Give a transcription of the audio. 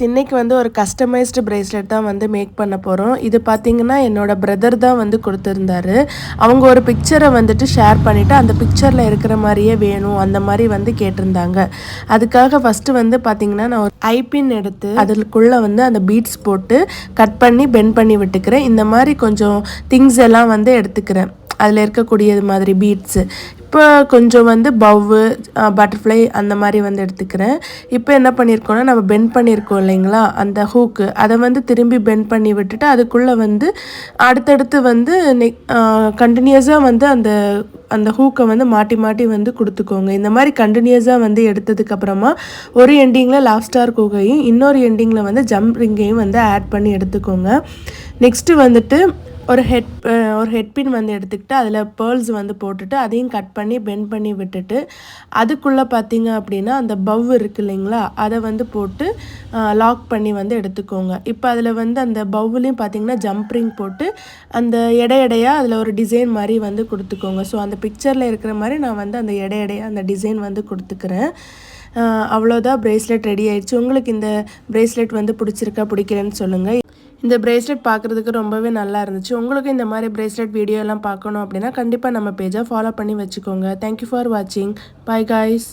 இன்னைக்கு வந்து ஒரு கஸ்டமைஸ்டு பிரேஸ்லெட் தான் வந்து மேக் பண்ண போகிறோம். இது பார்த்தீங்கன்னா என்னோட பிரதர் தான் வந்து கொடுத்துருந்தாரு. அவங்க ஒரு பிக்சரை வந்துட்டு ஷேர் பண்ணிவிட்டு அந்த பிக்சரில் இருக்கிற மாதிரியே வேணும் அந்த மாதிரி வந்து கேட்டிருந்தாங்க. அதுக்காக ஃபஸ்ட்டு வந்து பார்த்தீங்கன்னா நான் ஒரு ஐபின் எடுத்து அதுக்குள்ளே வந்து அந்த பீட்ஸ் போட்டு கட் பண்ணி பெண்ட் பண்ணி விட்டுக்கிறேன். இந்த மாதிரி கொஞ்சம் திங்ஸ் எல்லாம் வந்து எடுத்துக்கிறேன். அதில் இருக்கக்கூடியது மாதிரி பீட்ஸு. இப்போ கொஞ்சம் வந்து பவ்வு பட்டர்ஃப்ளை அந்த மாதிரி வந்து எடுத்துக்கிறேன். இப்போ என்ன பண்ணியிருக்கோன்னா நம்ம பெண்ட் பண்ணியிருக்கோம் இல்லைங்களா அந்த ஹூக்கு, அதை வந்து திரும்பி பெண்ட் பண்ணி விட்டுட்டு அதுக்குள்ளே வந்து அடுத்தடுத்து வந்து கண்டினியூஸாக வந்து அந்த அந்த ஹூக்கை வந்து மாட்டி மாட்டி வந்து கொடுத்துக்கோங்க. இந்த மாதிரி கண்டினியூஸாக வந்து எடுத்ததுக்கப்புறமா ஒரு எண்டிங்கில் லாஸ்டார் ஹூக்கையும் இன்னொரு எண்டிங்கில் வந்து ஜம்ப் ரிங்கையும் வந்து ஆட் பண்ணி எடுத்துக்கோங்க. நெக்ஸ்ட்டு வந்துட்டு ஒரு ஹெட்பின் வந்து எடுத்துக்கிட்டு அதில் பேர்ல்ஸ் வந்து போட்டுட்டு அதையும் கட் பண்ணி பெண்ட் பண்ணி விட்டுட்டு அதுக்குள்ளே பார்த்தீங்க அப்படின்னா அந்த பவ் இருக்குது இல்லைங்களா அதை வந்து போட்டு லாக் பண்ணி வந்து எடுத்துக்கோங்க. இப்போ அதில் வந்து அந்த பவ்வுலேயும் பார்த்தீங்கன்னா ஜம்ப்ரிங் போட்டு அந்த எடையாக அதில் ஒரு டிசைன் மாதிரி வந்து கொடுத்துக்கோங்க. ஸோ அந்த பிக்சரில் இருக்கிற மாதிரி நான் வந்து அந்த எடையாக அந்த டிசைன் வந்து கொடுத்துக்கிறேன். அவ்வளோதான், பிரேஸ்லெட் ரெடி ஆயிடுச்சு. உங்களுக்கு இந்த பிரேஸ்லெட் வந்து பிடிக்கலன்னு சொல்லுங்கள். இந்த பிரேஸ்லெட் பார்க்குறதுக்கு ரொம்பவே நல்லா இருந்துச்சு. உங்களுக்கு இந்த மாதிரி பிரேஸ்லெட் வீடியோ எல்லாம் பார்க்கணும் அப்படின்னா கண்டிப்பாக நம்ம பேஜை ஃபாலோ பண்ணி வச்சுக்கோங்க. தேங்க்யூ ஃபார் வாட்சிங். By guys.